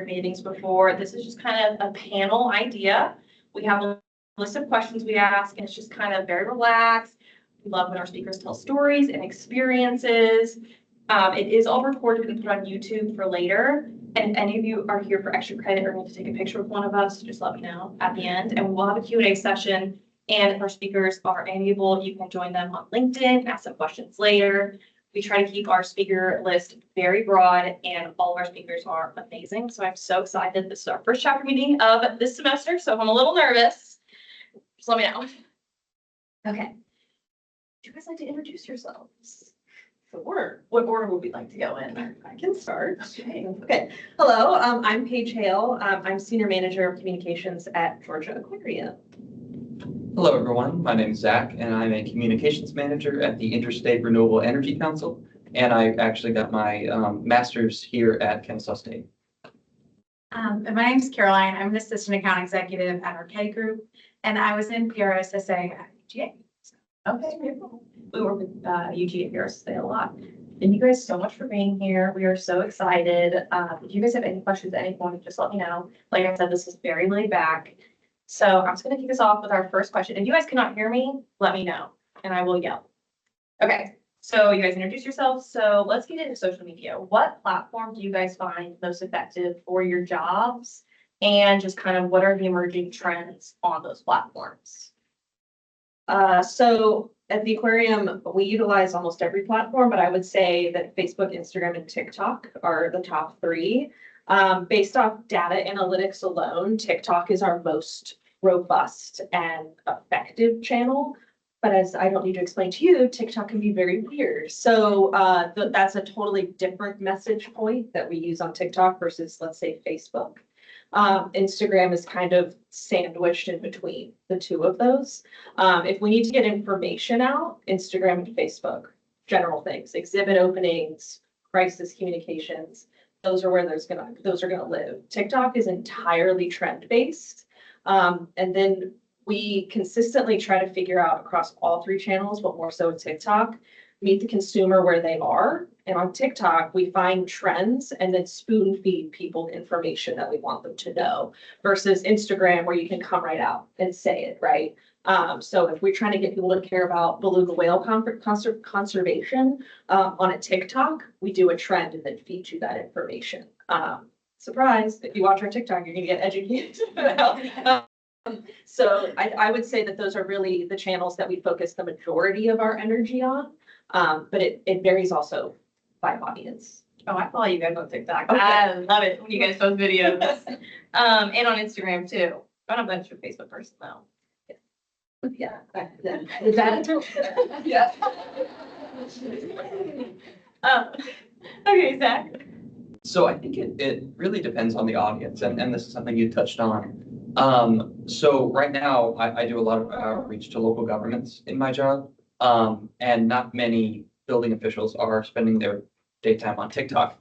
meetings before. This is just kind of a panel idea. We have a list of questions we ask, and it's just kind of very relaxed. We love when our speakers tell stories and experiences. It is all recorded and put on YouTube for later. And if any of you are here for extra credit or need to take a picture with one of us, just let me know at the end. And we'll have a Q&A session. And if our speakers are amiable, you can join them on LinkedIn, ask some questions later. We try to keep our speaker list very broad, and all of our speakers are amazing. So I'm so excited. This is our first chapter meeting of this semester, so if I'm a little nervous, just let me know. Okay. Would you guys like to introduce yourselves? Sure. What order would we like to go in? I can start. Okay. Hello, I'm Paige Hale. I'm Senior Manager of Communications at Georgia Aquarium. Hello, everyone. My name is Zach, and I'm a Communications Manager at the Interstate Renewable Energy Council, and I actually got my master's here at Kennesaw State. And my name is Caroline. I'm an Assistant Account Executive at Arcade Group, and I was in PRSSA at UGA. Okay, beautiful. We work with UGA PRSSA a lot. Thank you guys so much for being here. We are so excited. If you guys have any questions at any point, just let me know. Like I said, this is very laid back. So I'm just going to kick us off with our first question. If you guys cannot hear me, let me know and I will yell. Okay, so you guys introduce yourselves. So let's get into social media. What platform do you guys find most effective for your jobs? And just kind of what are the emerging trends on those platforms? So at the aquarium, we utilize almost every platform, but I would say that Facebook, Instagram, and TikTok are the top three. Based off data analytics alone, TikTok is our most robust and effective channel. But as I don't need to explain to you, TikTok can be very weird. So that's a totally different message point that we use on TikTok versus, let's say, Facebook. Instagram is kind of sandwiched in between the two of those. If we need to get information out, Instagram and Facebook, general things, exhibit openings, crisis communications, those are where those are gonna live. TikTok is entirely trend-based. And then we consistently try to figure out across all three channels, but more so TikTok, meet the consumer where they are. And on TikTok, we find trends and then spoon feed people information that we want them to know versus Instagram where you can come right out and say it, right? So if we're trying to get people to care about beluga whale conservation on a TikTok, we do a trend and then feed you that information. Surprise, if you watch our TikTok, you're gonna get educated. So I would say that those are really the channels that we focus the majority of our energy on. But it varies also by audience. Oh, I follow you guys on TikTok. Okay. I love it when you guys post videos. And on Instagram too. I'm not much of a Facebook person though. Yeah. Is that yeah. Okay, Zach. So I think it really depends on the audience, and this is something you touched on. So right now, I do a lot of outreach to local governments in my job, and not many building officials are spending their daytime on TikTok.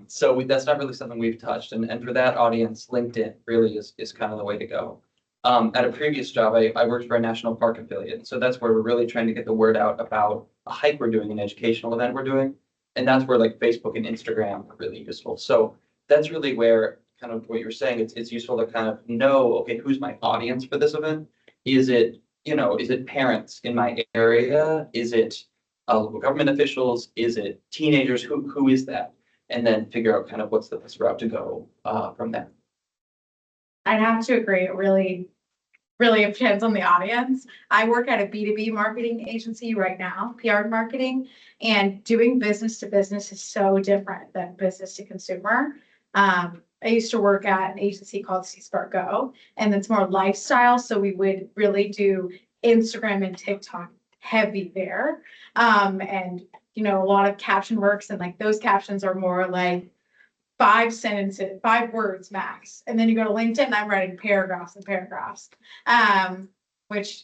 So that's not really something we've touched, and for that audience, LinkedIn really is kind of the way to go. At a previous job, I worked for a national park affiliate, so that's where we're really trying to get the word out about a hike we're doing, an educational event we're doing, and that's where like Facebook and Instagram are really useful. So that's really where kind of what you're saying, it's useful to kind of know, okay, who's my audience for this event? Is it, is it parents in my area? Is it local government officials? Is it teenagers? Who is that? And then figure out kind of what's the best route to go from there. I'd have to agree. It really depends on the audience. I work at a B2B marketing agency right now, PR marketing, and doing business to business is so different than business to consumer. I used to work at an agency called C-Spark Go, and it's more lifestyle. So we would really do Instagram and TikTok heavy there. And, a lot of caption works, and like those captions are more like 5 sentences, 5 words max. And then you go to LinkedIn and I'm writing paragraphs and paragraphs, which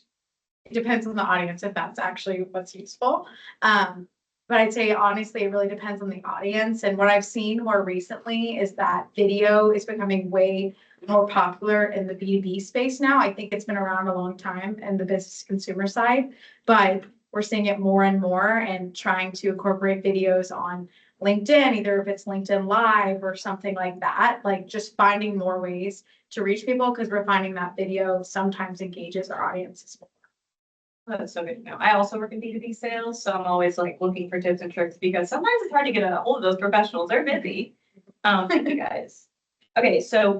depends on the audience if that's actually what's useful. But I'd say, honestly, it really depends on the audience. And what I've seen more recently is that video is becoming way more popular in the B2B space now. I think it's been around a long time in the business consumer side, but we're seeing it more and more and trying to incorporate videos on LinkedIn, either if it's LinkedIn Live or something like that, like just finding more ways to reach people because we're finding that video sometimes engages our audiences more. That's so good to know. I also work in B2B sales, so I'm always like looking for tips and tricks because sometimes it's hard to get a hold of those professionals. They're busy. Thank you guys. Okay, so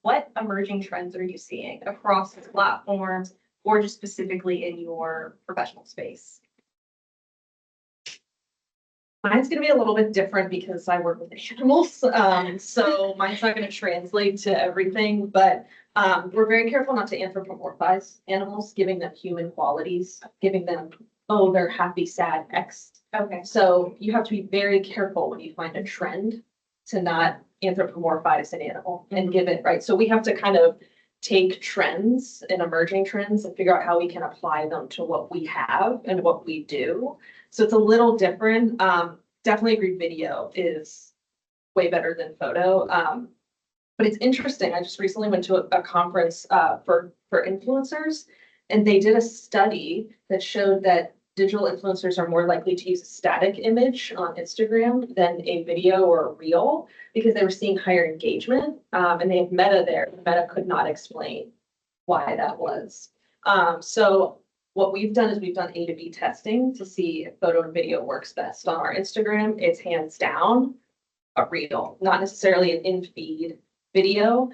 what emerging trends are you seeing across platforms or just specifically in your professional space? Mine's gonna be a little bit different because I work with animals, so mine's not gonna translate to everything, but we're very careful not to anthropomorphize animals, giving them human qualities, giving them, oh, they're happy, sad, X. Okay. So you have to be very careful when you find a trend to not anthropomorphize an animal and give it, right? So we have to kind of take trends and emerging trends and figure out how we can apply them to what we have and what we do. So it's a little different. Definitely agree video is way better than photo. But it's interesting. I just recently went to a conference for influencers, and they did a study that showed that digital influencers are more likely to use a static image on Instagram than a video or a reel because they were seeing higher engagement. And they have Meta there. Meta could not explain why that was. So what we've done is we've done A to B testing to see if photo and video works best on our Instagram. It's hands down a reel, not necessarily an in-feed video,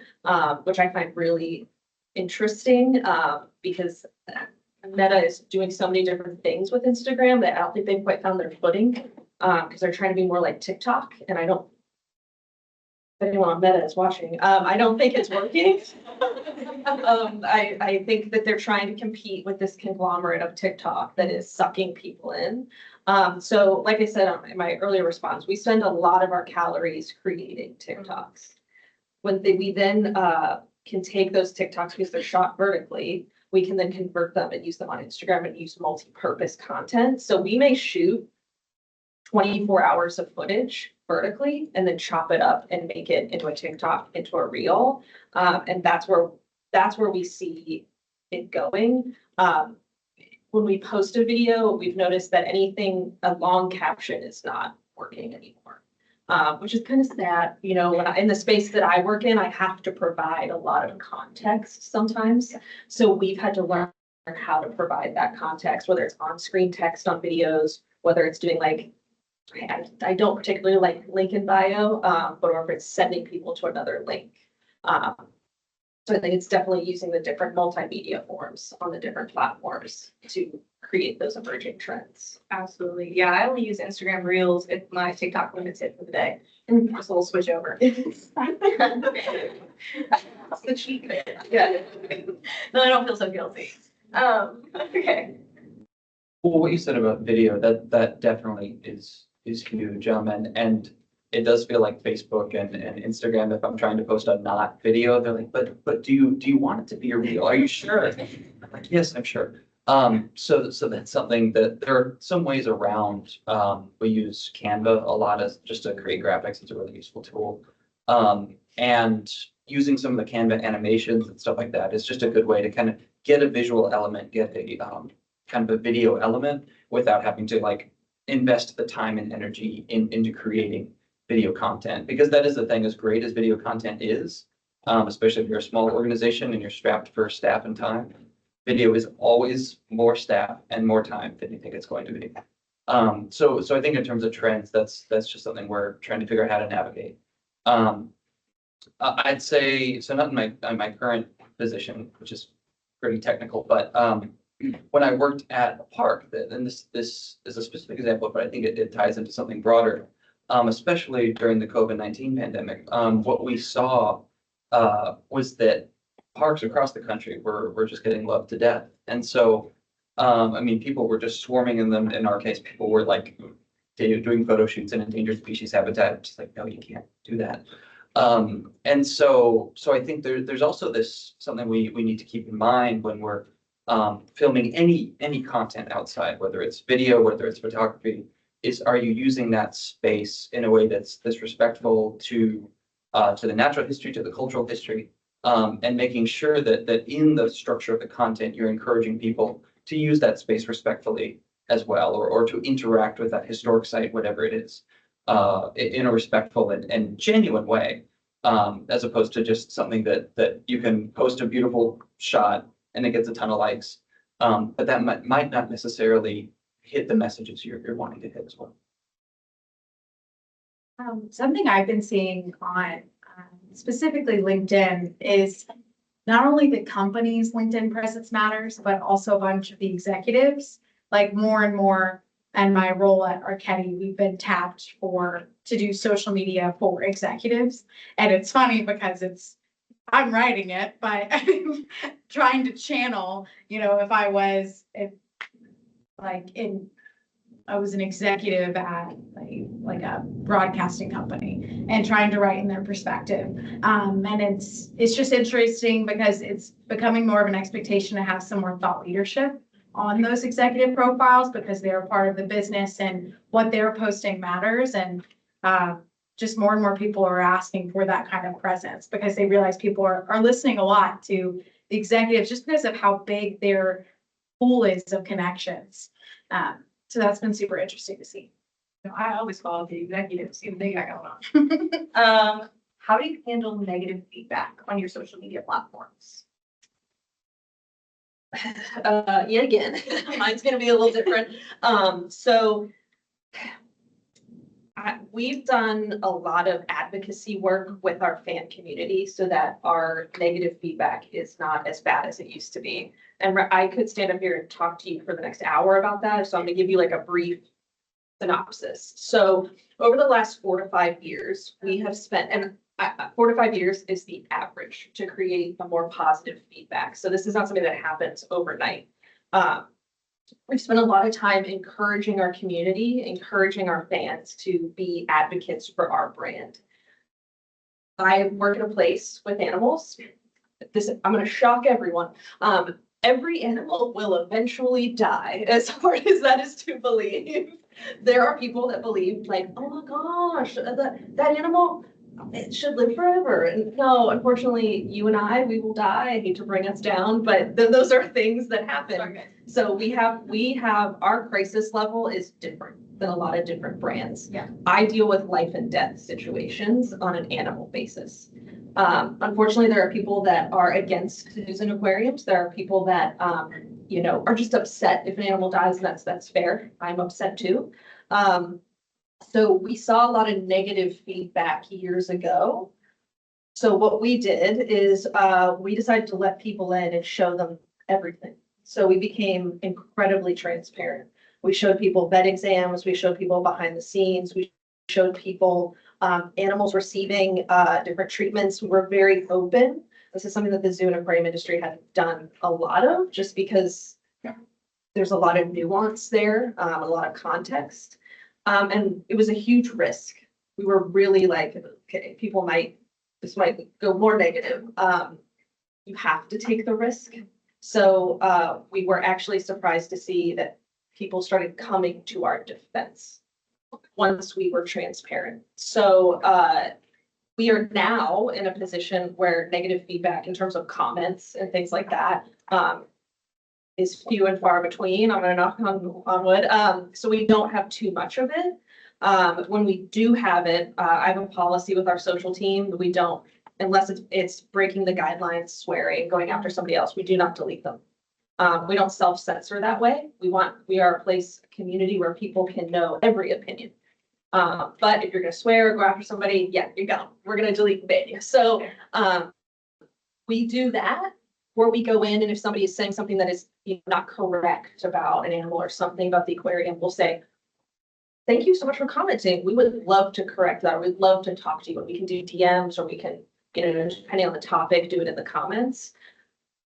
which I find really interesting because Meta is doing so many different things with Instagram that I don't think they've quite found their footing because they're trying to be more like TikTok. And I don't, if anyone on Meta is watching, I don't think it's working. I think that they're trying to compete with this conglomerate of TikTok that is sucking people in. So like I said in my earlier response, we spend a lot of our calories creating TikToks. When we then can take those TikToks because they're shot vertically, we can then convert them and use them on Instagram and use multi-purpose content. So we may shoot 24 hours of footage vertically and then chop it up and make it into a TikTok, into a reel. And that's where we see it going. When we post a video, we've noticed that a long caption is not working anymore. Which is kind of sad, you know, when in the space that I work in, I have to provide a lot of context sometimes. So we've had to learn how to provide that context, whether it's on-screen text on videos, whether it's doing like, I don't particularly like link in bio, but or if it's sending people to another link. So I think it's definitely using the different multimedia forms on the different platforms to create those emerging trends. Absolutely. Yeah, I only use Instagram Reels if my TikTok limit's hit for the day. Just a little switch over. That's the cheat code. Yeah. No, I don't feel so guilty. Okay. Well, what you said about video, that definitely is huge. And it does feel like Facebook and Instagram, if I'm trying to post a not video, they're like, but do you want it to be a reel? Are you sure? I'm like, yes, I'm sure. So that's something that there are some ways around. We use Canva a lot as just to create graphics. It's a really useful tool. And using some of the Canva animations and stuff like that is just a good way to kind of get a visual element, get a kind of a video element without having to like invest the time and energy into creating video content, because that is the thing, as great as video content is, especially if you're a small organization and you're strapped for staff and time, video is always more staff and more time than you think it's going to be. So I think in terms of trends, that's just something we're trying to figure out how to navigate. I'd say, so not in my current position, which is pretty technical, but when I worked at a park, and this is a specific example, but I think it ties into something broader. Especially during the COVID-19 pandemic, what we saw was that parks across the country were just getting loved to death. And so, I mean, people were just swarming in them. In our case, people were like doing photo shoots in endangered species habitat. Just like, no, you can't do that. And so I think there's also something we need to keep in mind when we're filming any content outside, whether it's video, whether it's photography. Are you using that space in a way that's respectful to the natural history, to the cultural history, and making sure that in the structure of the content, you're encouraging people to use that space respectfully as well, or to interact with that historic site, whatever it is, in a respectful and genuine way, as opposed to just something that you can post a beautiful shot and it gets a ton of likes. But that might not necessarily hit the messages you're wanting to hit as well. Something I've been seeing on specifically LinkedIn is not only the company's LinkedIn presence matters, but also a bunch of the executives, like more and more. And my role at Archetti, we've been tapped to do social media for executives. And it's funny because I'm writing it, but I'm trying to channel, if I was an executive at like a broadcasting company and trying to write in their perspective. And it's just interesting because it's becoming more of an expectation to have some more thought leadership on those executive profiles because they're part of the business and what they're posting matters. And just more and more people are asking for that kind of presence because they realize people are listening a lot to the executives just because of how big their pool is of connections. So that's been super interesting to see. I always follow the executives, see what they got going on. How do you handle negative feedback on your social media platforms? Yet again, mine's gonna be a little different. We've done a lot of advocacy work with our fan community so that our negative feedback is not as bad as it used to be. And I could stand up here and talk to you for the next hour about that. So I'm gonna give you like a brief synopsis. So over the last 4 to 5 years, we have spent, and 4 to 5 years is the average to create a more positive feedback. So this is not something that happens overnight. We've spent a lot of time encouraging our community, encouraging our fans to be advocates for our brand. I work in a place with animals. I'm going to shock everyone. Every animal will eventually die, as hard as that is to believe. There are people that believe like, oh my gosh, that animal, it should live forever. And no, unfortunately, you and we will die. I hate to bring us down, but those are things that happen. Okay. So we have our crisis level is different than a lot of different brands. Yeah. I deal with life and death situations on an animal basis. Unfortunately, there are people that are against zoos and aquariums. There are people that, are just upset if an animal dies. That's fair. I'm upset too. So we saw a lot of negative feedback years ago. So what we did is we decided to let people in and show them everything. So we became incredibly transparent. We showed people vet exams. We showed people behind the scenes. We showed people animals receiving different treatments. We were very open. This is something that the zoo and aquarium industry had done a lot of just because there's a lot of nuance there, a lot of context. And it was a huge risk. We were really like, okay, this might go more negative. You have to take the risk. So we were actually surprised to see that people started coming to our defense once we were transparent. So we are now in a position where negative feedback in terms of comments and things like that is few and far between. I'm gonna knock on wood. So we don't have too much of it. When we do have it, I have a policy with our social team that we don't, unless it's breaking the guidelines, swearing, going after somebody else, we do not delete them. We don't self-censor that way. We are a community where people can know every opinion. But if you're gonna swear or go after somebody, yeah, you're gone. We're gonna delete the video. So we do that, where we go in and if somebody is saying something that is not correct about an animal or something about the aquarium, we'll say, thank you so much for commenting. We would love to correct that. We'd love to talk to you. We can do DMs or we can, depending on the topic, do it in the comments.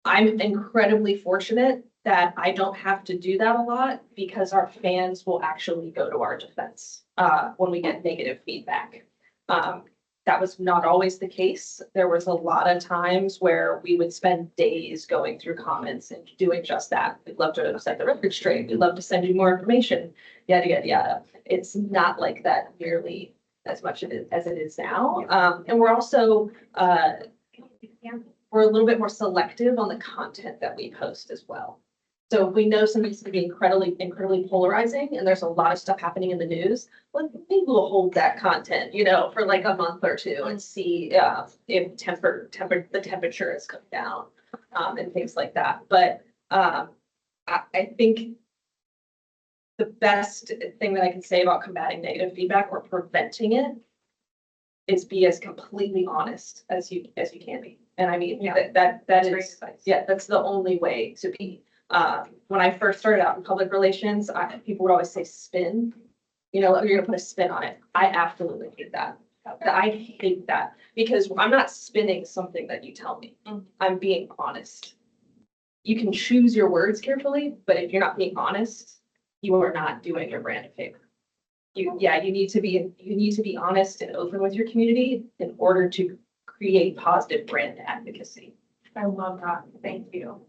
I'm incredibly fortunate that I don't have to do that a lot because our fans will actually go to our defense when we get negative feedback. That was not always the case. There was a lot of times where we would spend days going through comments and doing just that. We'd love to set the record straight. We'd love to send you more information, yada, yada, yada. It's not like that nearly as much as it is now. And we're also, we're a little bit more selective on the content that we post as well. So if we know something's gonna be incredibly polarizing and there's a lot of stuff happening in the news, well, maybe we'll hold that content, for like a month or two and see, if the temperature has come down, and things like that. But, I think the best thing that I can say about combating negative feedback or preventing it is be as completely honest as you can be. And I mean, that That's is, great advice. yeah, that's the only way to be. When I first started out in public relations, people would always say spin. You're gonna put a spin on it. I absolutely hate that. I hate that because I'm not spinning something that you tell me. I'm being honest. You can choose your words carefully, but if you're not being honest, you are not doing your brand a favor. You need to be honest and open with your community in order to create positive brand advocacy. I love that. Thank you.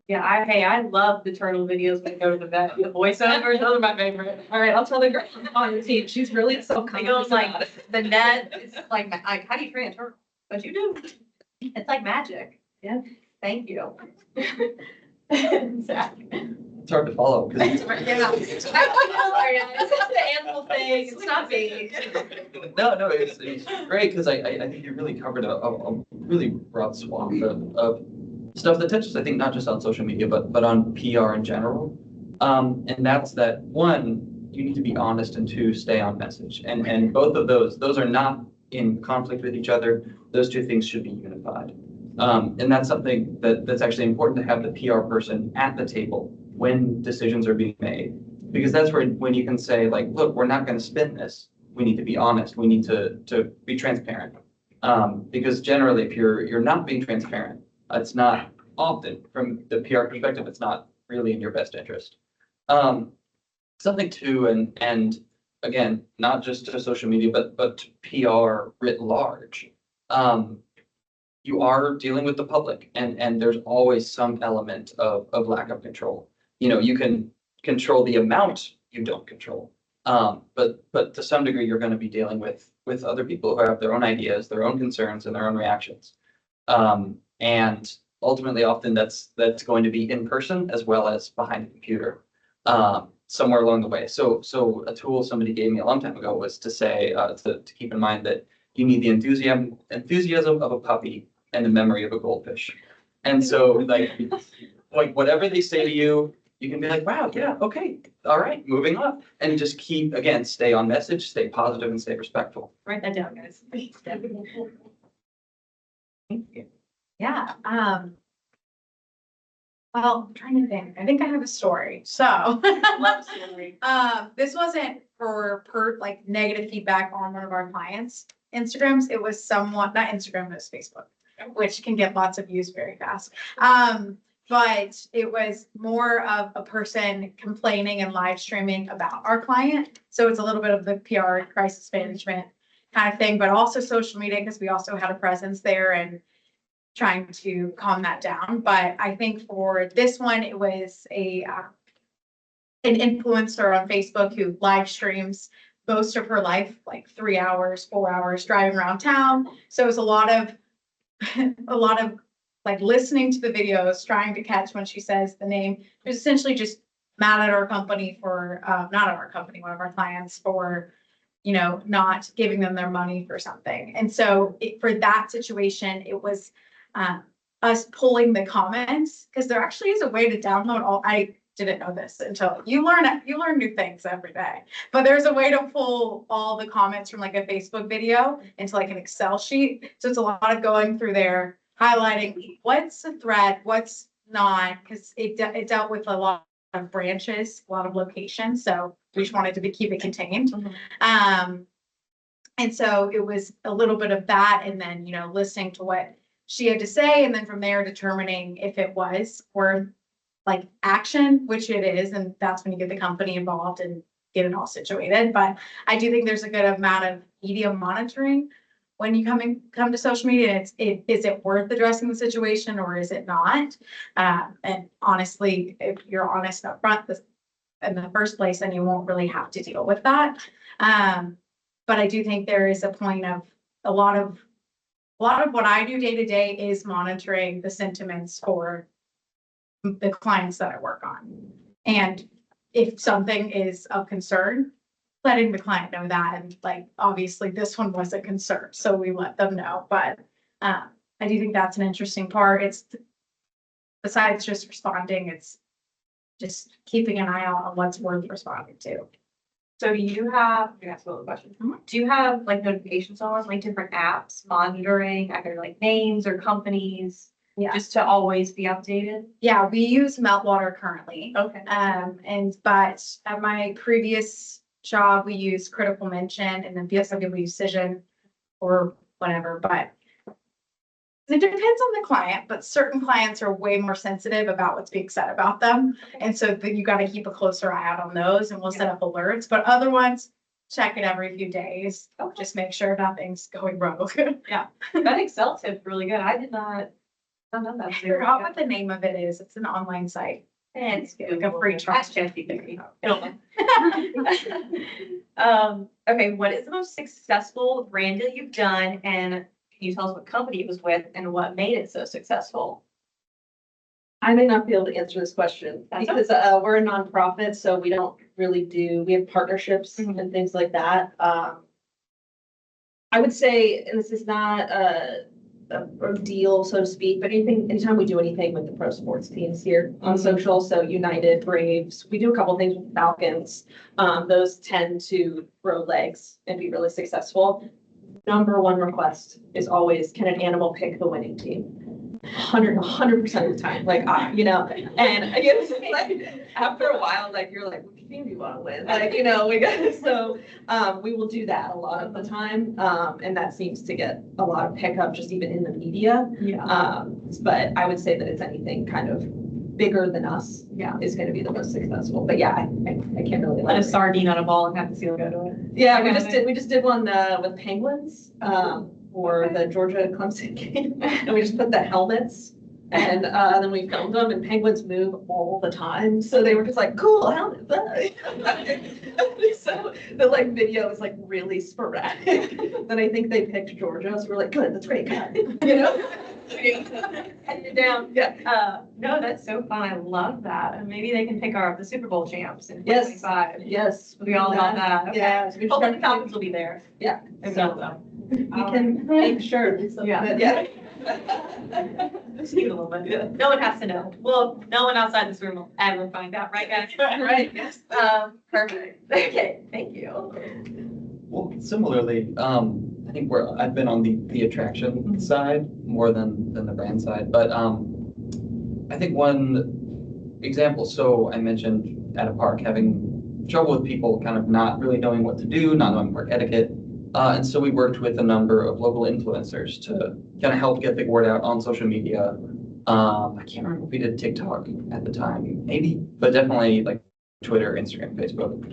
Yeah, I love the turtle videos when I go to the vet. The voiceovers, those are my favorite. All right, I'll tell the girl on the team. She's really self-conscious It goes about like it. the net, it's like, how do you train a turtle? But you do. It's like magic. Yeah. Thank you. Zach. It's hard to follow because Yeah. It's the animal thing. It's not me. no, it's great because I think you really covered a really broad swath of stuff that touches, I think, not just on social media, but on PR in general. And that's that one, you need to be honest, and two, stay on message. And both of those are not in conflict with each other. Those two things should be unified. And that's something that's actually important to have the PR person at the table when decisions are being made. Because that's when you can say, like, look, we're not going to spin this. We need to be honest. We need to be transparent. Because generally, if you're not being transparent, it's not often, from the PR perspective, it's not really in your best interest. Something too, and again, not just to social media, but to PR writ large. You are dealing with the public, and there's always some element of lack of control. You can control the amount you don't control. But to some degree, you're going to be dealing with other people who have their own ideas, their own concerns, and their own reactions. And ultimately, often that's going to be in person as well as behind the computer, somewhere along the way. So a tool somebody gave me a long time ago was to say, to keep in mind that you need the enthusiasm of a puppy and the memory of a goldfish. And so like whatever they say to you, you can be like, wow, yeah, okay, all right, moving on. And just stay on message, stay positive, and stay respectful. Write that down, guys. Yeah, well, I'm trying to think. I think I have a story. So, Love story. this wasn't for like negative feedback on one of our clients' Instagrams. It was somewhat, not Instagram, it was Facebook, which can get lots of views very fast. But it was more of a person complaining and live streaming about our client. So it's a little bit of the PR crisis management kind of thing, but also social media, because we also had a presence there and trying to calm that down. But I think for this one, it was an influencer on Facebook who live streams most of her life, like 3 hours, 4 hours driving around town. So it was a lot of like listening to the videos, trying to catch when she says the name. It was essentially just mad at our company for, not at our company, one of our clients for, not giving them their money for something. And so for that situation, it was us pulling the comments, because there actually is a way to download I didn't know this until you learn new things every day, but there's a way to pull all the comments from like a Facebook video into like an Excel sheet. So it's a lot of going through there, highlighting what's a thread, what's not, because it dealt with a lot of branches, a lot of locations. So we just wanted to keep it contained. Mhm. And so it was a little bit of that, and then, listening to what she had to say, and then from there determining if it was worth like action, which it is, and that's when you get the company involved and get it all situated. But I do think there's a good amount of media monitoring when you come to social media. Is it worth addressing the situation or is it not? And honestly, if you're honest up front in the first place, then you won't really have to deal with that. But I do think there is a point of a lot of what I do day to day is monitoring the sentiments for the clients that I work on. And if something is of concern, letting the client know that, and like, obviously this one was a concern, so we let them know, but I do think that's an interesting part. It's besides just responding, it's just keeping an eye out on what's worth responding to. So do you have, you ask another question. Do you have like notifications on, like different apps monitoring either like names or companies? Yeah. Just to always be updated? Yeah, we use Meltwater currently. Okay. But at my previous job, we used Critical Mention, and then BSW we use Cision or whatever, but it depends on the client, but certain clients are way more sensitive about what's being said about them. And so you got to keep a closer eye out on those, and we'll set up alerts, but other ones, check it every few days. Okay. Just make sure nothing's going rogue. That Excel tip really good. I did not know that. I forgot what the name of it is. It's an online site. And it's like a free trial. Ask ChatGPT. Okay, what is the most successful brand deal you've done, and can you tell us what company it was with and what made it so successful? I may not be able to answer this question That's because we're a nonprofit, so we don't really we have partnerships and things like that. I would say, and this is not a deal, so to speak, but anytime we do anything with the pro sports teams here on social, so United, Braves, we do a couple things with Falcons. Those tend to grow legs and be really successful. Number one request is always, can an animal pick the winning team? 100% of the time, like, and I guess like after a while, like you're like, which team do you want to win? Like, we got, so we will do that a lot of the time. And that seems to get a lot of pickup just even in the media. Yeah. But I would say that it's anything kind of bigger than us is going to be the most successful. But yeah, I can't really Let a sardine on a ball and have to see them go to it. Yeah, we just did one with Penguins for the Georgia Clemson game, and we just put the helmets, and then we filmed them. And Penguins move all the time, so they were just like, "Cool helmet." So the like video is like really sporadic. Then I think they picked Georgia, so we're like, "Good, that's great, cut." Heading it down. Yeah. No, that's so fun. I love that. And maybe they can pick the Super Bowl champs in Yes. 2025. Yes. We'll be all about that. Okay. Yeah. So we just Hopefully the start- Falcons will be there. Yeah. And So- so. We can make sure. Yeah. Yeah. Just keep it a little bit. Yeah. No one has to know. Well, no one outside this room will ever find out, right, guys? Right. Yes. Perfect. Okay, thank you. Well, similarly, I think I've been on the attraction side more than the brand side, but I think one example, so I mentioned at a park having trouble with people kind of not really knowing what to do, not knowing park etiquette. And so we worked with a number of local influencers to kind of help get the word out on social media. I can't remember if we did TikTok at the time, maybe, but definitely like Twitter, Instagram, Facebook.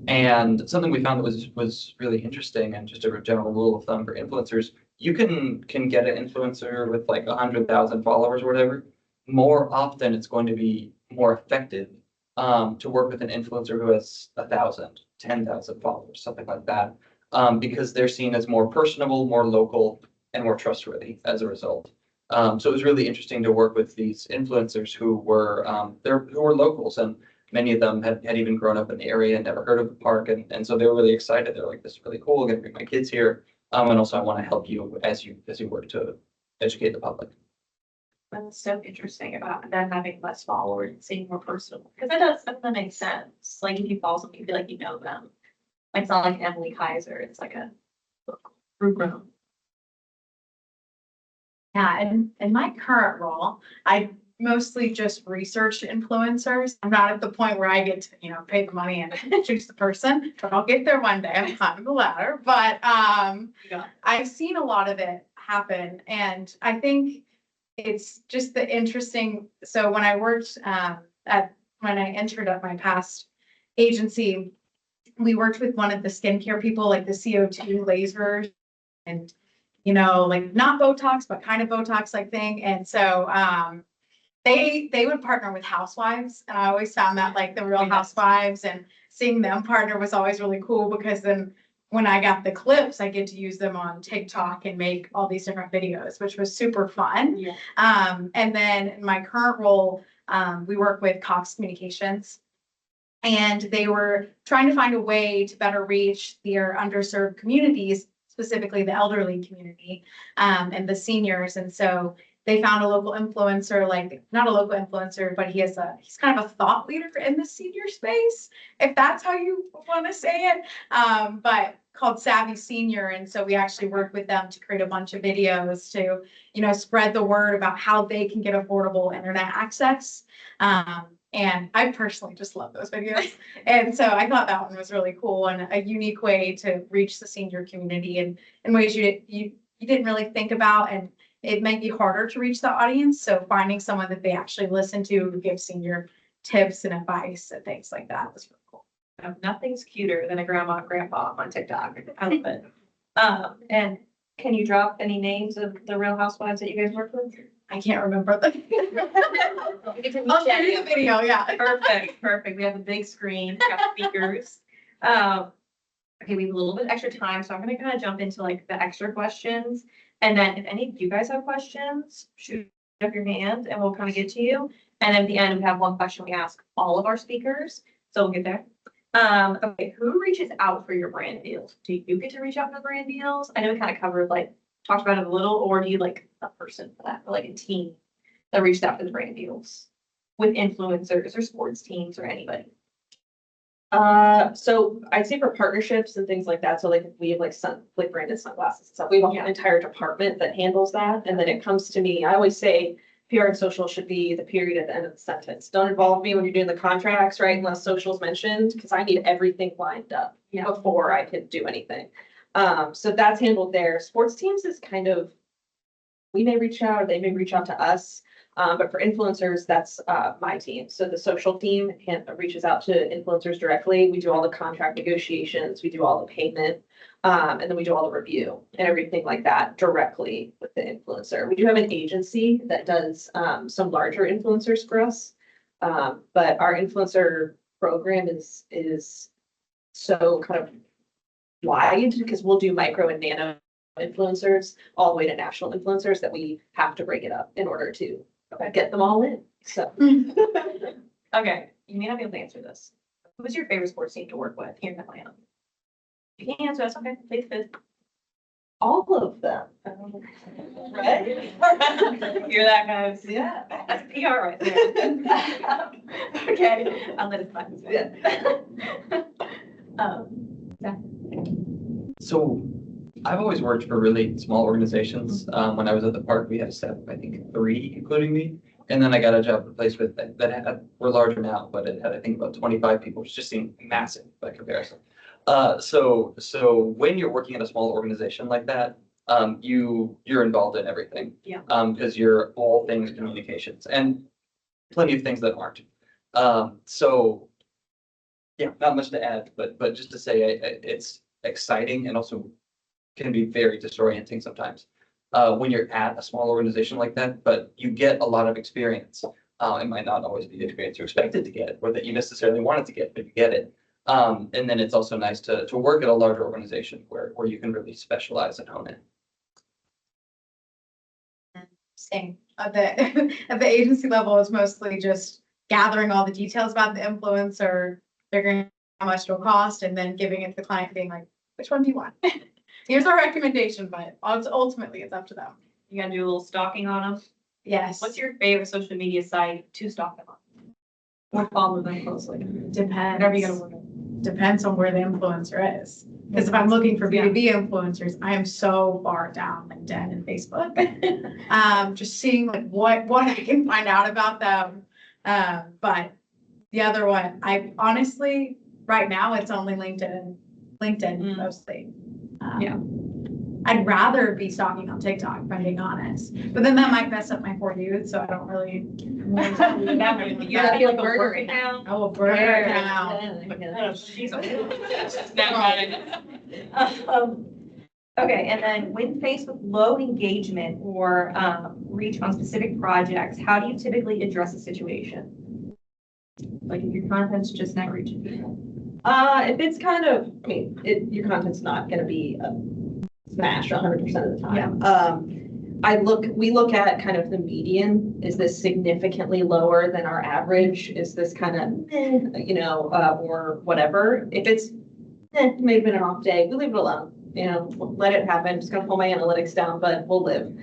And something we found that was really interesting, and just a general rule of thumb for influencers, you can get an influencer with like 100,000 followers or whatever. More often, it's going to be more effective to work with an influencer who has 1,000, 10,000 followers, something like that, because they're seen as more personable, more local, and more trustworthy as a result. So it was really interesting to work with these influencers who were locals, and many of them had even grown up in the area and never heard of the park, and so they were really excited. They're like, "This is really cool. I'm gonna bring my kids here, and also I want to help you as you work to educate the public." That's so interesting about them having less followers and seeing more personal, because that makes sense. Like if you follow someone, you feel like you know them. It's not like Emily Kaiser. It's like a group room. Yeah, and in my current role, I mostly just research influencers. I'm not at the point where I get to, pay the money and choose the person, but I'll get there one day. I'm climbing the ladder. But Yeah. I've seen a lot of it happen, and I think it's just the interesting. So when I worked when I entered at my past agency, we worked with one of the skincare people, like the CO2 lasers, and like not Botox, but kind of Botox like thing. And so they would partner with housewives, and I always found that like the Real Housewives and seeing them partner was always really cool, because then when I got the clips, I get to use them on TikTok and make all these different videos, which was super fun. Yeah. And then in my current role, we work with Cox Communications. And they were trying to find a way to better reach their underserved communities, specifically the elderly community, and the seniors. And so they found a local influencer, like not a local influencer, but he's kind of a thought leader in the senior space, if that's how you want to say it. But called Savvy Senior. And so we actually worked with them to create a bunch of videos to, spread the word about how they can get affordable internet access. And I personally just love those videos. And so I thought that one was really cool and a unique way to reach the senior community in ways you didn't really think about. And it might be harder to reach the audience. So finding someone that they actually listen to who gives senior tips and advice and things like that was really cool. Nothing's cuter than a grandma and grandpa on TikTok. I love it. And can you drop any names of the Real Housewives that you guys work with? I can't remember the. I'll show you the video, yeah. Perfect. We have a big screen, got speakers. Okay, we have a little bit extra time, so I'm gonna kind of jump into like the extra questions. And then if any of you guys have questions, shoot up your hand and we'll kind of get to you. And at the end, we have one question we ask all of our speakers. So we'll get there. Okay, who reaches out for your brand deals? Do you get to reach out for brand deals? I know we kind of covered talked about it a little, or do you like a person for that, or like a team that reached out for the brand deals with influencers or sports teams or anybody? So I'd say for partnerships and things like that, so like if we have like branded sunglasses and stuff, we have an entire department that handles that. And then it comes to me, I always say PR and social should be the period at the end of the sentence. Don't involve me when you're doing the contracts, right? Unless social's mentioned, because I need everything lined up before I can do anything. So that's handled there. Sports teams is kind of, we may reach out, or they may reach out to us. But for influencers, that's my team. So the social team reaches out to influencers directly. We do all the contract negotiations, we do all the payment, and then we do all the review and everything like that directly with the influencer. We do have an agency that does some larger influencers for us. But our influencer program is so kind of wide because we'll do micro and nano influencers all the way to national influencers that we have to break it up in order to get them all in. So Okay, you may not be able to answer this. Who's your favorite sports team to work with here in Atlanta? You can't answer, that's okay. Please. all of them, Right? Hear that, guys? yeah. That's PR right there. Okay, I'll let it slide. So I've always worked for really small organizations. When I was at the park, we had a staff of, I think, 3, including me. And then I got a job replaced with we're larger now, but it had, I think, about 25 people, which just seemed massive by comparison. So when you're working at a small organization like that, you're involved in everything. Yeah. Because you're all things communications and plenty of things that aren't. So yeah, not much to add, but just to say it's exciting and also can be very disorienting sometimes when you're at a small organization like that, but you get a lot of experience. It might not always be the experience you expected to get or that you necessarily wanted to get, but you get it. And then it's also nice to work at a larger organization where you can really specialize and hone in. Same. At the agency level, it's mostly just gathering all the details about the influencer, figuring how much it'll cost, and then giving it to the client, being like, which one do you want? Here's our recommendation, but ultimately it's up to them. You gotta do a little stalking on them. Yes. What's your favorite social media site to stalk them on? Or follow them closely? Depends. Whatever you gotta work on. Depends on where the influencer is. Because if I'm looking for B2B influencers, I am so far down LinkedIn and Facebook. Just seeing like what I can find out about them. But the other one, I honestly, right now, it's only LinkedIn mostly. Yeah. I'd rather be stalking on TikTok, if I'm being honest. But then that might mess up my For You, so I don't really. You gotta be like a work account. Oh, a burger account. Oh, she's okay, and then when faced with low engagement or reach on specific projects, how do you typically address a situation? Like if your content's just not reaching people. If it's kind of, I mean, your content's not gonna be a smash 100% of the time. We look at kind of the median. Is this significantly lower than our average? Is this kind of, or whatever? If it's, may have been an off day, we leave it alone. Let it happen. Just gonna pull my analytics down, but we'll live.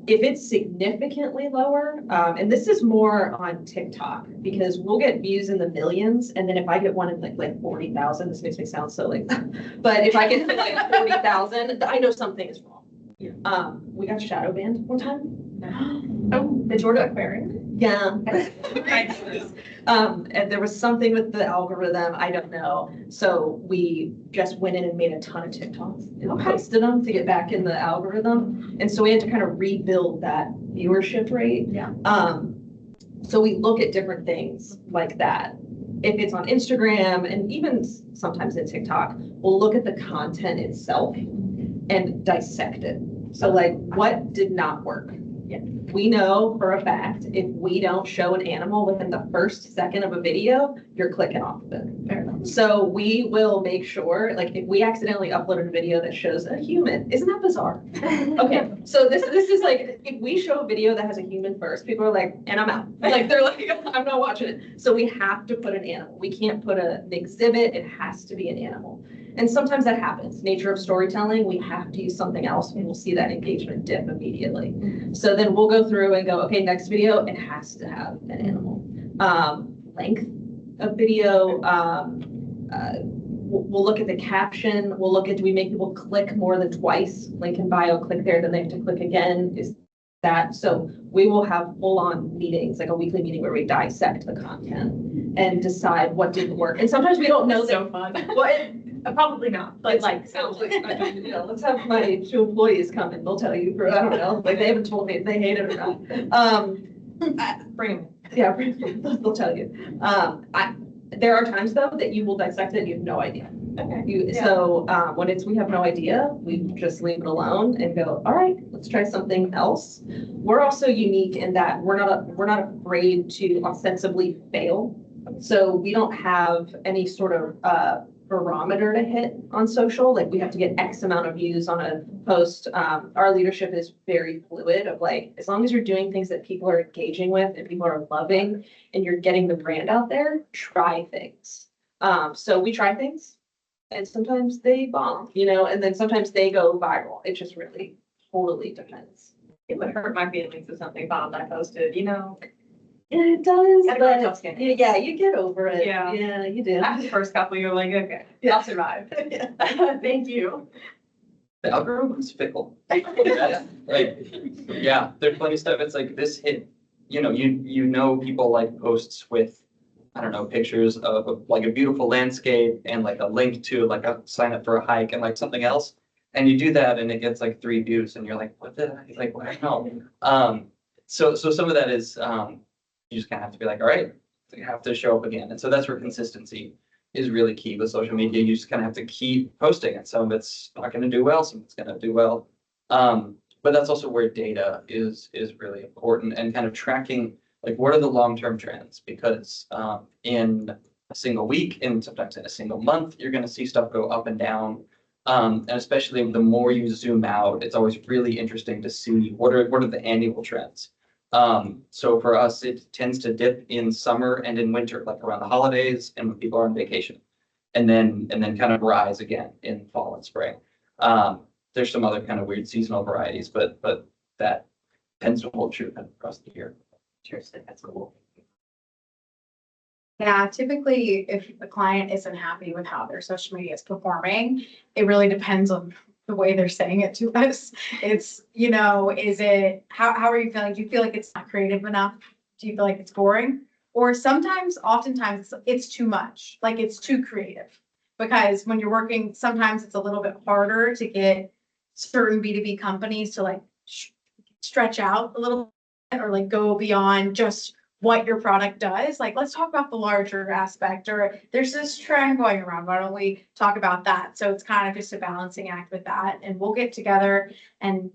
If it's significantly lower, and this is more on TikTok, because we'll get views in the millions, and then if I get one in like 40,000, this makes me sound so like, but if I get like 40,000, I know something is wrong. We got shadow banned one time. Oh, the Georgia Aquarium. Yeah. And there was something with the algorithm, I don't know. So we just went in and made a ton of TikToks and posted them to get back in the algorithm. And so we had to kind of rebuild that viewership rate. Yeah. So we look at different things like that. If it's on Instagram and even sometimes in TikTok, we'll look at the content itself and dissect it. So like, what did not work? Yeah. We know for a fact, if we don't show an animal within the first second of a video, you're clicking off of it. Fair enough. So we will make sure, like if we accidentally uploaded a video that shows a human, isn't that bizarre? Okay, so this is like, if we show a video that has a human first, people are like, and I'm out. Like, they're like, I'm not watching it. So we have to put an animal. We can't put an exhibit. It has to be an animal. And sometimes that happens. Nature of storytelling, we have to use something else and we'll see that engagement dip immediately. So then we'll go through and go, okay, next video, it has to have an animal. Length of video, we'll look at the caption. We'll look at, do we make people click more than twice? Link in bio, click there, then they have to click again. Is that, so we will have full-on meetings, like a weekly meeting where we dissect the content and decide what didn't work. And sometimes we don't know So that. fun. What, Probably not, but like, sounds like, I mean, let's have my 2 employees come and they'll tell you for, I don't know, like they haven't told me if they hate it or not. bring them. Yeah, they'll tell you. There are times though that you will dissect it and you have no idea. Okay. So when we have no idea, we just leave it alone and go, all right, let's try something else. We're also unique in that we're not afraid to ostensibly fail. So we don't have any sort of barometer to hit on social. Like we have to get X amount of views on a post. Our leadership is very fluid of like, as long as you're doing things that people are engaging with and people are loving and you're getting the brand out there, try things. So we try things and sometimes they bomb, and then sometimes they go viral. It just really totally depends. It would hurt my feelings if something bombed I posted, It does, Gotta grow tough but skin. yeah, you get over it. Yeah. Yeah, you do. After the first couple, you're like, okay, Yeah. I'll survive. Yeah. Thank you. The algorithm's fickle. Like, yeah, there's plenty of stuff. It's like this hit, people like posts with, I don't know, pictures of like a beautiful landscape and like a link to like a sign up for a hike and like something else. And you do that and it gets like 3 views and you're like, what the heck? Like, wow. So some of that is, you just kind of have to be like, all right, you have to show up again. And so that's where consistency is really key with social media. You just kind of have to keep posting and some of it's not going to do well, some of it's going to do well. But that's also where data is really important and kind of tracking, like what are the long-term trends? Because in a single week and sometimes in a single month, you're going to see stuff go up and down. And especially the more you zoom out, it's always really interesting to see what are the annual trends. So for us, it tends to dip in summer and in winter, like around the holidays and when people are on vacation, and then kind of rise again in fall and spring. There's some other kind of weird seasonal varieties, but that tends to hold true kind of across the year. Seriously, that's cool. Yeah, typically if a client isn't happy with how their social media is performing, it really depends on the way they're saying it to us. It's, is it, how are you feeling? Do you feel like it's not creative enough? Do you feel like it's boring? Or oftentimes it's too much, like it's too creative. Because when you're working, sometimes it's a little bit harder to get certain B2B companies to like stretch out a little bit or like go beyond just what your product does. Like, let's talk about the larger aspect, or there's this trend going around. Why don't we talk about that? So it's kind of just a balancing act with that. And we'll get together and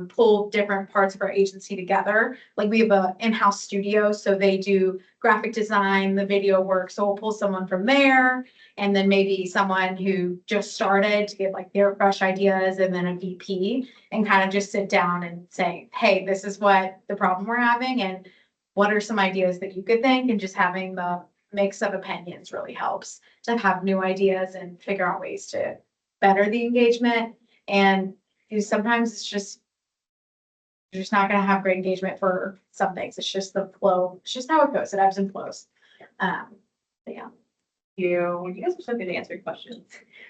pull different parts of our agency together. Like we have a in-house studio, so they do graphic design, the video work. So we'll pull someone from there, and then maybe someone who just started to get like their fresh ideas, and then a VP, and kind of just sit down and say, hey, this is what the problem we're having, and what are some ideas that you could think? And just having the mix of opinions really helps to have new ideas and figure out ways to better the engagement. And sometimes it's just, you're just not gonna have great engagement for some things. It's just the flow. It's just how it goes. It ebbs and flows. But yeah. You guys are so good to answer questions.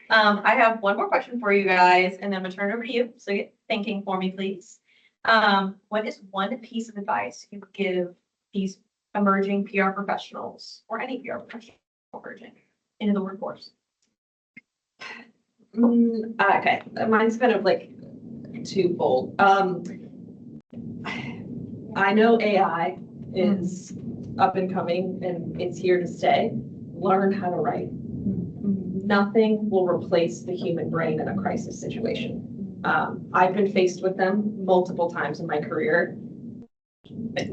I have one more question for you guys, and then I'm gonna turn it over to you. So get thinking for me, please. What is one piece of advice you would give these emerging PR professionals, or any PR professional emerging into the workforce? Okay, mine's kind of like twofold. I know AI is up and coming and it's here to stay. Learn how to write. Nothing will replace the human brain in a crisis situation. I've been faced with them multiple times in my career.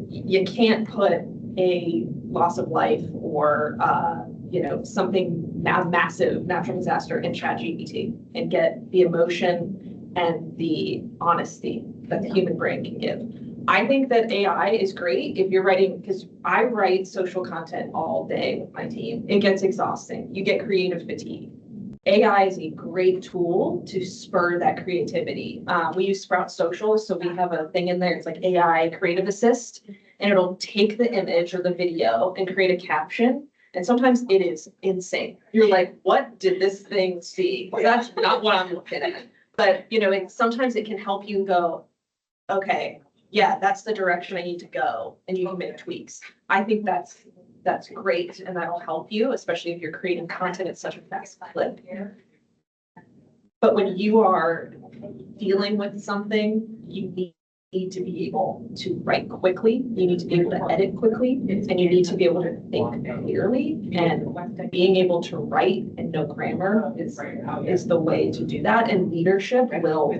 You can't put a loss of life or something massive natural disaster in ChatGPT and get the emotion and the honesty that the human brain can give. I think that AI is great if you're writing, because I write social content all day with my team. It gets exhausting. You get creative fatigue. AI is a great tool to spur that creativity. We use Sprout Social, so we have a thing in there. It's like AI Creative Assist, and it'll take the image or the video and create a caption. And sometimes it is insane. You're like, what did this thing see? That's not what I'm looking at. But sometimes it can help you go, okay, yeah, that's the direction I need to go, and you can make tweaks. I think that's great, and that'll help you, especially if you're creating content at such a fast clip. But when you are dealing with something, you need to be able to write quickly, you need to be able to edit quickly, and you need to be able to think clearly. And being able to write and know grammar is the way to do that. And leadership will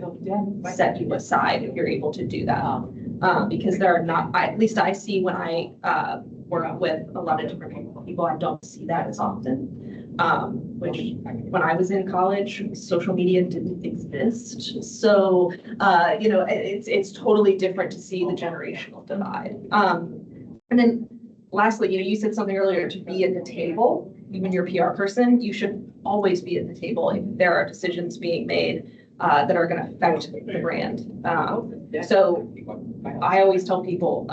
set you aside if you're able to do that. Because there are not, at least I see when I work with a lot of different people, I don't see that as often. Which when I was in college, social media didn't exist. So, it's totally different to see the generational divide. And then lastly, you said something earlier, to be at the table. When you're a PR person, you should always be at the table if there are decisions being made that are going to affect the brand. So I always tell people,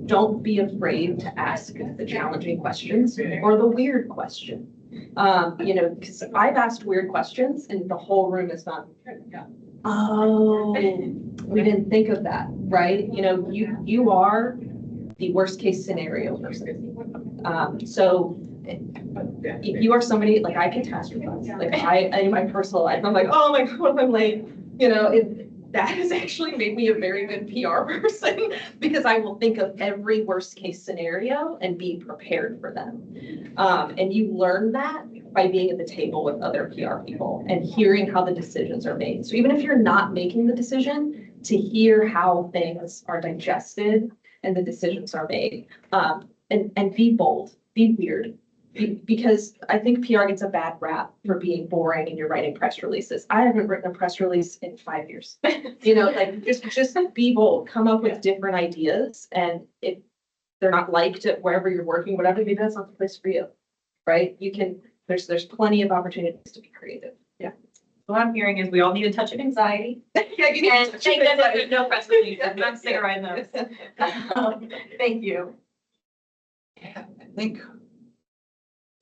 don't be afraid to ask the challenging questions or the weird question. Because I've asked weird questions and the whole room is gone, oh, we didn't think of that, right? You are the worst case scenario person. So if you are somebody, like, I catastrophize, like in my personal life, I'm like, oh my God, what if I'm late? That has actually made me a very good PR person because I will think of every worst case scenario and be prepared for them. And you learn that by being at the table with other PR people and hearing how the decisions are made. So even if you're not making the decision, to hear how things are digested and the decisions are made, and be bold, be weird. Because I think PR gets a bad rap for being boring and you're writing press releases. I haven't written a press release in 5 years. Just be bold, come up with different ideas. And if they're not liked at wherever you're working, whatever, maybe that's not the place for you, right? There's plenty of opportunities to be creative. Yeah. What I'm hearing is we all need a touch of anxiety. Yeah, you need And to touch thank of goodness anxiety. there's no press releases. I'm sick of writing those. Thank you. Yeah, I think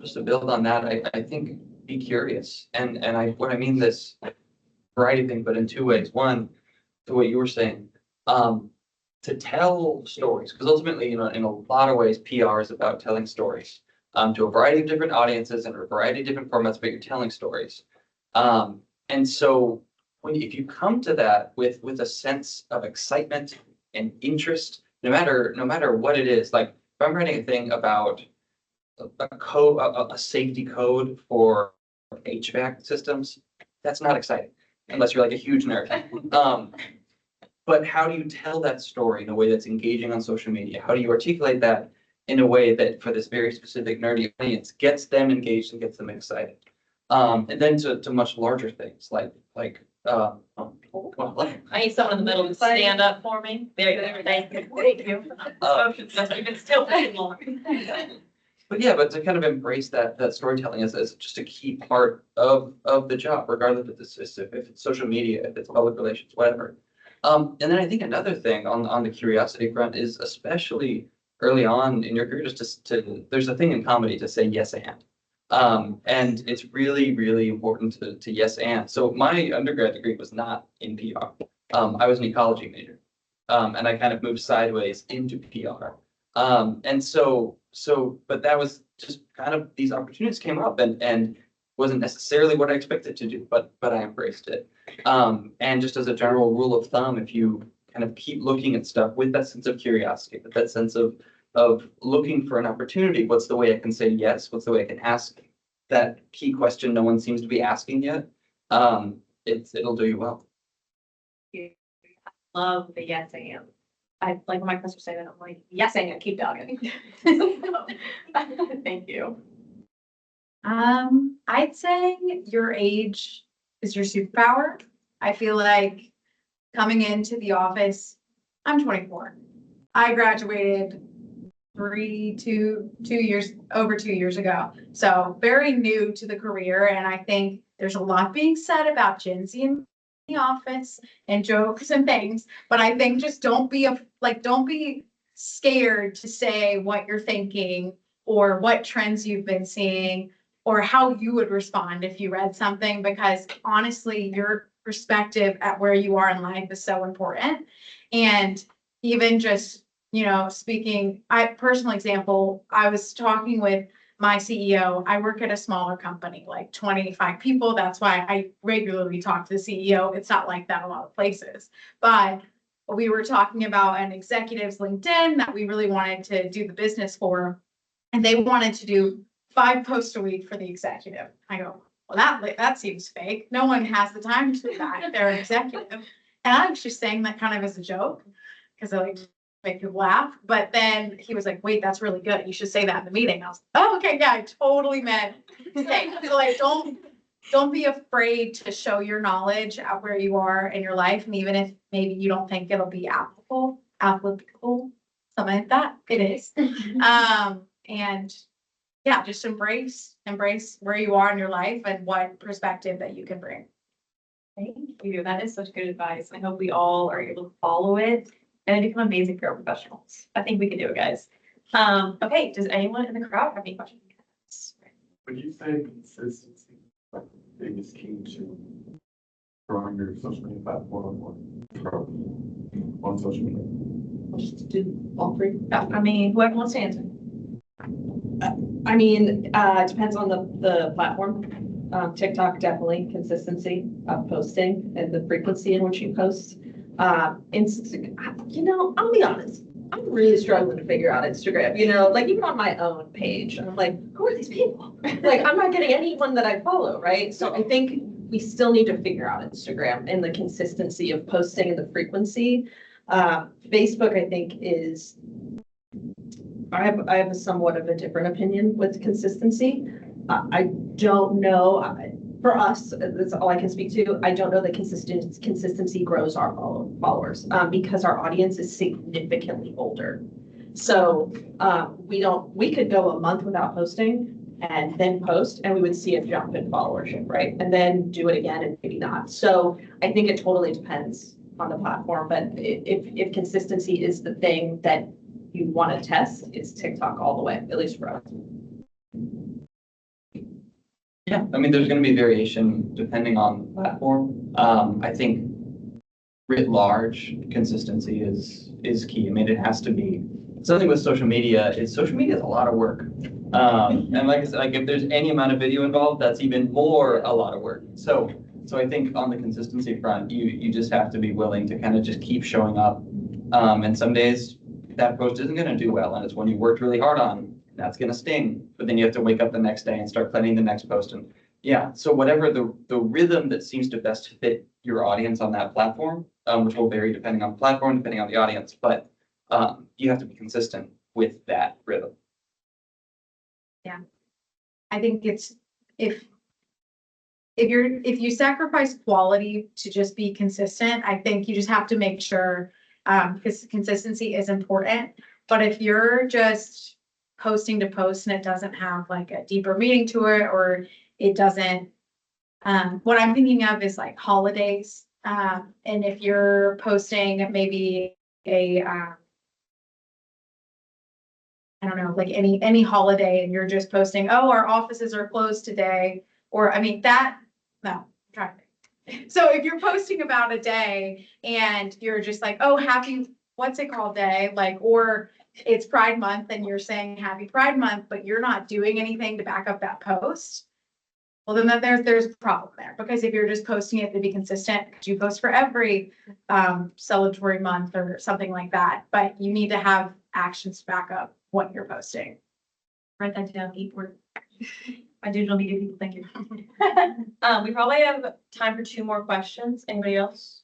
just to build on that, I think be curious. And what I mean this variety thing, but in two ways. One, to what you were saying, to tell stories, because ultimately, in a lot of ways, PR is about telling stories to a variety of different audiences and a variety of different formats, but you're telling stories. And so if you come to that with a sense of excitement and interest, no matter what it is, like if I'm writing a thing about a code, a safety code for HVAC systems, that's not exciting unless you're like a huge nerd. But how do you tell that story in a way that's engaging on social media? How do you articulate that in a way that for this very specific nerdy audience gets them engaged and gets them excited? And then to much larger things I need someone in the middle to stand up for me. There you go. Thank you. Thank you. You've been still pretty long. but to kind of embrace that storytelling as just a key part of the job, regardless if it's social media, if it's public relations, whatever. And then I think another thing on the curiosity front is especially early on in your career, just to there's a thing in comedy to say yes and. And it's really, really important to yes and. So my undergrad degree was not in PR. I was an ecology major. And I kind of moved sideways into PR. But that was just kind of these opportunities came up and wasn't necessarily what I expected to do, but I embraced it. And just as a general rule of thumb, if you kind of keep looking at stuff with that sense of curiosity, with that sense of looking for an opportunity, what's the way I can say yes? What's the way I can ask that key question no one seems to be asking yet? It'll do you well. Love the yes and. I like when my professors say that, I'm like, yes and keep dogging. Thank you. I'd say your age is your superpower. I feel like coming into the office, I'm 24. I graduated over 2 years ago. So very new to the career. And I think there's a lot being said about Gen Z in the office and jokes and things. But I think just don't be scared to say what you're thinking or what trends you've been seeing or how you would respond if you read something, because honestly, your perspective at where you are in life is so important. And even just, speaking, personal example, I was talking with my CEO. I work at a smaller company, like 25 people. That's why I regularly talk to the CEO. It's not like that a lot of places, but we were talking about an executive's LinkedIn that we really wanted to do the business for, and they wanted to do 5 posts a week for the executive. I go, well, that seems fake. No one has the time to do that if they're an executive. And I was just saying that kind of as a joke because I like to make people laugh. But then he was like, wait, that's really good. You should say that in the meeting. I was like, oh, okay, yeah, I totally meant to say. So like, don't be afraid to show your knowledge at where you are in your life. And even if maybe you don't think it'll be applicable, something like that, it is. And yeah, just embrace where you are in your life and what perspective that you can bring. Thank you. That is such good advice. I hope we all are able to follow it and become amazing PR professionals. I think we can do it, guys. Okay, does anyone in the crowd have any questions? Would you say consistency is like the biggest key to growing your social media platform or growth on social media? I'll just do all three. I mean, whoever wants to answer. I mean, it depends on the platform. TikTok, definitely consistency of posting and the frequency in which you post. I'll be honest, I'm really struggling to figure out Instagram, like even on my own page, I'm like, who are these people? Like, I'm not getting anyone that I follow, right? So I think we still need to figure out Instagram and the consistency of posting and the frequency. Facebook, I think I have a somewhat of a different opinion with consistency. I don't know. For us, that's all I can speak to. I don't know that consistency grows our followers because our audience is significantly older. So we could go a month without posting and then post and we would see a jump in followership, right? And then do it again and maybe not. So I think it totally depends on the platform. But if consistency is the thing that you want to test, it's TikTok all the way, at least for us. Yeah, I mean, there's going to be variation depending on the platform. I think writ large, consistency is key. I mean, it has to be. Something with social media is a lot of work. And like I said, like if there's any amount of video involved, that's even more a lot of work. So I think on the consistency front, you just have to be willing to kind of just keep showing up. And some days that post isn't gonna do well, and it's one you worked really hard on, and that's gonna sting, but then you have to wake up the next day and start planning the next post, and yeah, so whatever the rhythm that seems to best fit your audience on that platform, which will vary depending on the platform, depending on the audience, but you have to be consistent with that rhythm. I think it's, if you sacrifice quality to just be consistent, I think you just have to make sure, because consistency is important. But if you're just posting to post and it doesn't have like a deeper meaning to it, or it doesn't, what I'm thinking of is like holidays. And if you're posting maybe I don't know, like any holiday, and you're just posting, oh, our offices are closed today, or I mean no, I'm trying to think. So if you're posting about a day and you're just like, oh, happy, what's it called day, like, or it's Pride Month and you're saying happy Pride Month, but you're not doing anything to back up that post, well, then there's a problem there, because if you're just posting it to be consistent, could you post for every celebratory month or something like that? But you need to have actions to back up what you're posting. Write that down, eat word. My digital media people, thank you. We probably have time for 2 more questions. Anybody else?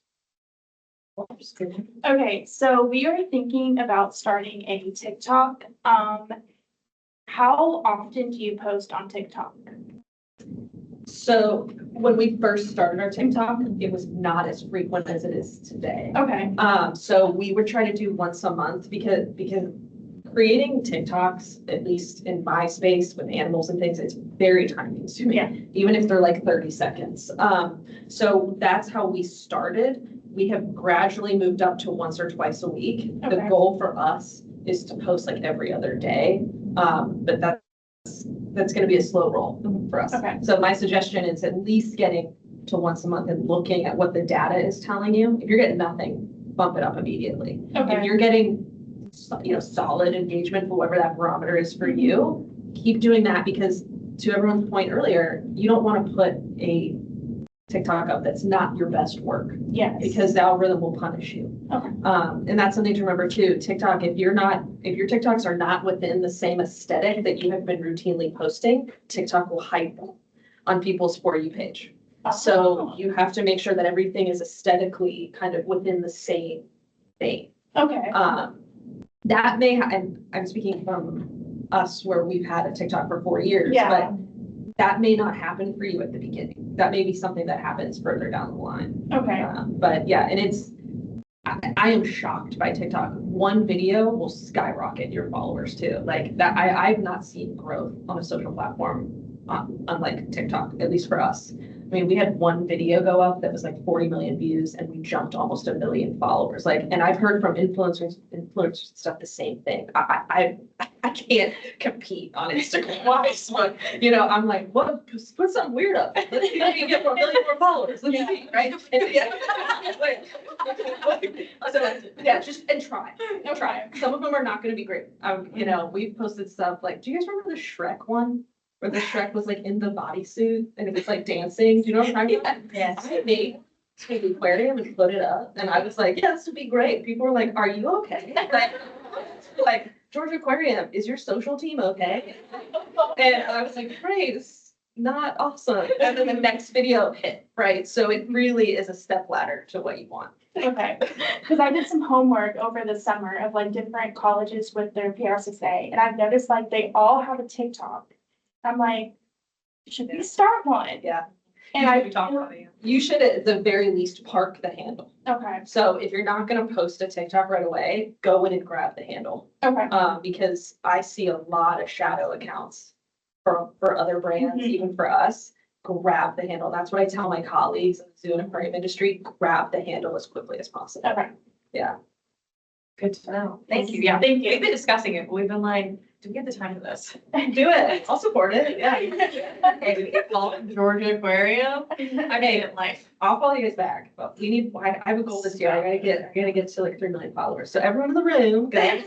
Okay, so we are thinking about starting a TikTok. How often do you post on TikTok? So when we first started our TikTok, it was not as frequent as it is today. Okay, So we would try to do once a month because creating TikToks, at least in my space with animals and things, it's very time consuming. Yeah. Even if they're like 30 seconds. So that's how we started. We have gradually moved up to once or twice a week. The Okay. goal for us is to post like every other day. But that's gonna be a slow roll for us. Okay. So my suggestion is at least getting to once a month and looking at what the data is telling you. If you're getting nothing, bump it up immediately. If okay, you're getting, solid engagement for whatever that barometer is for you, keep doing that, because to everyone's point earlier, you don't want to put a TikTok up that's not your best work, yes. because the algorithm will punish you. Okay. And that's something to remember too. TikTok, if your TikToks are not within the same aesthetic that you have been routinely posting, TikTok will hide them on people's For You page. So you have to make sure that everything is aesthetically kind of within the same vein. Okay, That may, and I'm speaking from us where we've had a TikTok for 4 years, Yeah. but that may not happen for you at the beginning. That may be something that happens further down the line. okay, But yeah, and I am shocked by TikTok. One video will skyrocket your followers too. Like that, I've not seen growth on a social platform unlike TikTok, at least for us. I mean, we had one video go up that was like 40 million views and we jumped almost 1 million followers. Like, and I've heard from influencers stuff the same thing. I can't compete on Instagram wise, but I'm like, what? Put something weird up. Let's see if we can get 1 million more followers. Let's see, right? And yeah. So yeah, just try. Try. Some of them are not going to be great. We've posted stuff like, do you guys remember the Shrek one? Where the Shrek was like in the bodysuit and it was like dancing. Do you know what I'm talking about? Yes. I made the aquarium and put it up and I was like, yeah, this would be great. People were like, are you okay? Like Georgia Aquarium, is your social team okay? And I was like, great, it's not awesome. And then the next video hit, right? So it really is a step ladder to what you want. okay. Because I did some homework over the summer of like different colleges with their PRSSA, and I've noticed like they all have a TikTok. I'm like, should we start one? Yeah. And We talked about it. You should at the very least park the handle. Okay, So if you're not gonna post a TikTok right away, go in and grab the handle. okay, Because I see a lot of shadow accounts for other brands, Mhm. even for us. Grab the handle. That's what I tell my colleagues in the zoo and aquarium industry, grab the handle as quickly as possible. okay. Yeah. Good to know. Thank you. Yeah. Thank you. We've been discussing it, but we've been like, do we get the time for this? Do it. I'll support it. Yeah. Hey, do we get called Georgia Aquarium? I made it in life. I'll follow you guys back, but I have a goal this year. I gotta get to like 3 million followers. So everyone in the room, go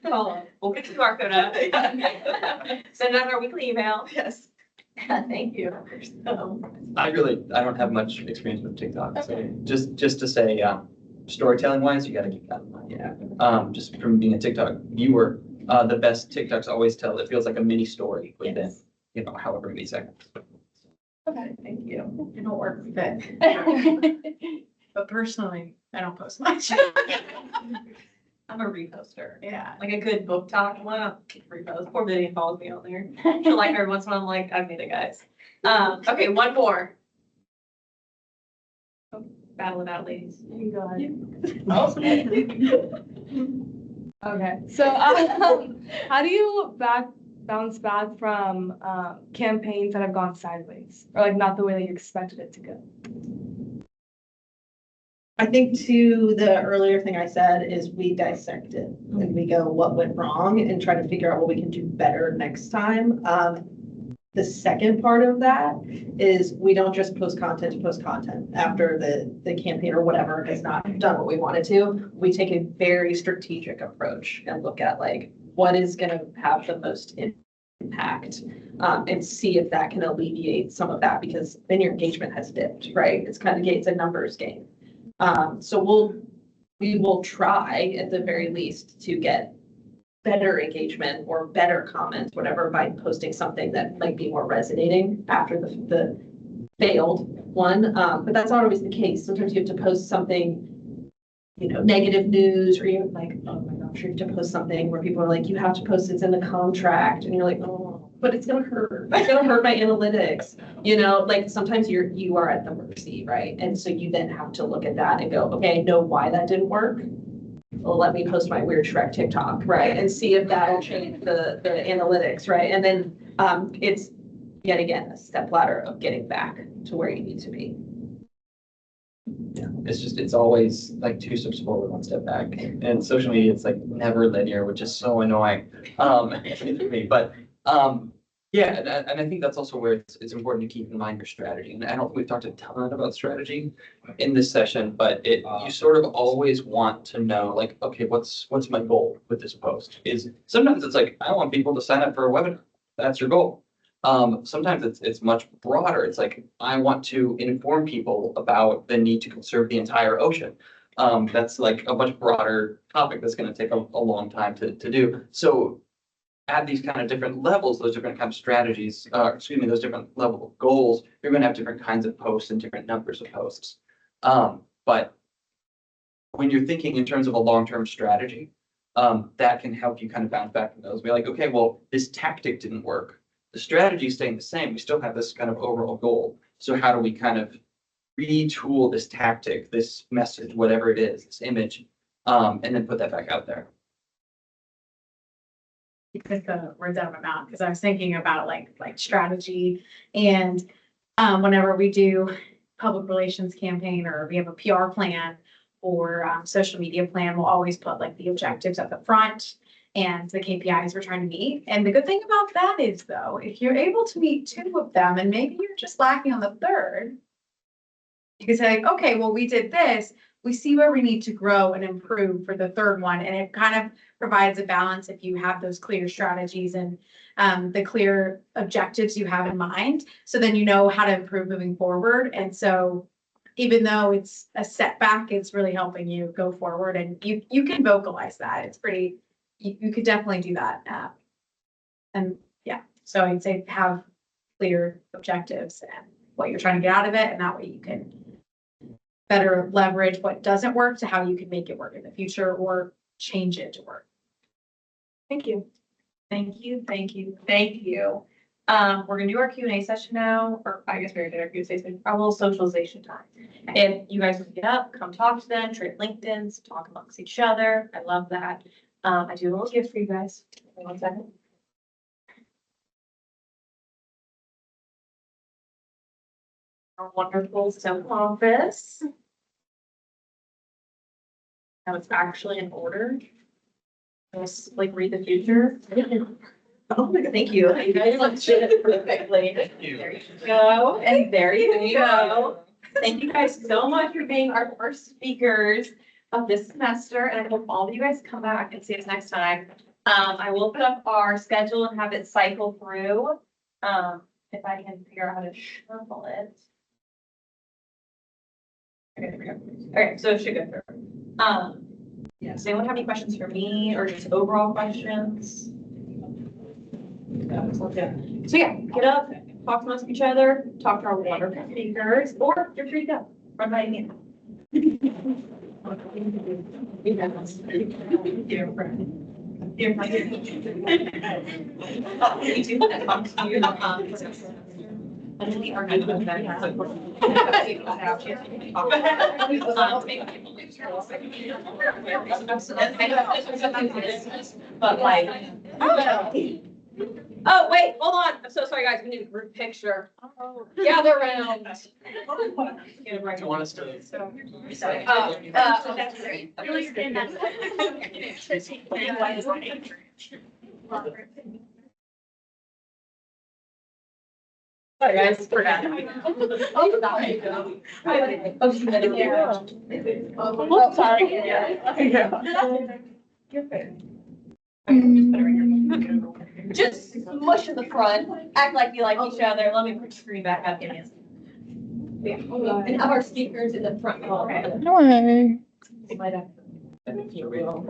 follow. We'll get the QR code out. Send out our weekly email. Yes. Thank you. I don't have much experience with TikTok, so just to say, storytelling wise, you gotta keep that in mind. Yeah. Just from being a TikTok viewer, the best TikToks always tell, it feels like a mini story within, Yes. you know, however many seconds. Okay. Thank you. It'll work with it. But personally, I don't post much. I'm a reposter. Yeah. Like a good book talk one, I'll repost. Poor Vivian follows me on there. She'll like every once in a while, I'm like, I've made it, guys. Okay, one more. Oh, battle it out, ladies. You go ahead. Okay, so how do you bounce back from campaigns that have gone sideways or like not the way that you expected it to go? I think to the earlier thing I said is we dissect it and we go, what went wrong and try to figure out what we can do better next time. The second part of that is we don't just post content to post content after the campaign or whatever has not done what we wanted to. We take a very strategic approach and look at like, what is gonna have the most impact, and see if that can alleviate some of that, because then your engagement has dipped, right? It's a numbers game. So we will try at the very least to get better engagement or better comments, whatever, by posting something that might be more resonating after the failed one. But that's not always the case. Sometimes you have to post something, you know, negative news, or you're like, oh my gosh, you have to post something where people are like, you have to post, it's in the contract, and you're like, oh, but it's gonna hurt. It's gonna hurt my analytics. You know, like sometimes you are at the mercy, right? And so you then have to look at that and go, okay, I know why that didn't work. Well, let me post my weird Shrek TikTok, right? And see if that'll change the analytics, right? And then it's yet again a step ladder of getting back to where you need to be. Yeah, it's always like 2 steps forward, 1 step back. And social media, it's like never linear, which is so annoying to me. But yeah, and I think that's also where it's important to keep in mind your strategy. And I don't think we've talked a ton about strategy in this session, but you sort of always want to know, like, okay, what's my goal with this post? Is sometimes it's like, I want people to sign up for a webinar. That's your goal. Sometimes it's much broader. It's like, I want to inform people about the need to conserve the entire ocean. That's like a much broader topic that's going to take a long time to do. So at these kind of different levels, those different kind of strategies, those different level of goals, you're going to have different kinds of posts and different numbers of posts. But when you're thinking in terms of a long-term strategy, that can help you kind of bounce back from those. Be like, okay, well, this tactic didn't work. The strategy is staying the same. We still have this kind of overall goal. So how do we kind of retool this tactic, this message, whatever it is, this image, and then put that back out there? You took the words out of my mouth because I was thinking about like strategy, and whenever we do public relations campaign or we have a PR plan or social media plan, we'll always put like the objectives at the front and the KPIs we're trying to meet. And the good thing about that is though, if you're able to meet 2 of them and maybe you're just lacking on the third, you can say, okay, well, we did this. We see where we need to grow and improve for the third one. And it kind of provides a balance if you have those clear strategies and the clear objectives you have in mind. So then you know how to improve moving forward. And so even though it's a setback, it's really helping you go forward, and you can vocalize that. It's pretty, you could definitely do that. And yeah, so I'd say have clear objectives and what you're trying to get out of it. And that way you can better leverage what doesn't work to how you can make it work in the future or change it to work. Thank you. Thank you, thank you, thank you. We're gonna do our Q&A session now, or I guess we already did our Q&A session, our little socialization time. If you guys would get up, come talk to them, trade LinkedIn's, talk amongst each other. I love that. I do have a little gift for you guys. Give me 1 second. Our wonderful soap office. Now it's actually in order. Just like read the future. Oh my God, thank you. You guys look it perfectly. There you go. And there you go. Thank you guys so much for being our first speakers of this semester. And I hope all of you guys come back and see us next time. I will put up our schedule and have it cycle through. If I can figure out how to shuffle it. Okay, there we go. Okay, so it should go through. Does anyone have any questions for me or just overall questions? So yeah, get up, talk amongst each other, talk to our wonderful speakers, or you're free to go. Run by me. Dear friend. Me too. And talk to you. I really are good with that. But like. Oh, wait, hold on. I'm so sorry, guys. We need a group picture. Gather around. Do you want us to? That's great. Sorry, guys, forgot. Oh, sorry. Just mush in the front, act like you like each other. Let me put the screen back up. Yeah. And have our speakers in the front. No way. Thank you, little.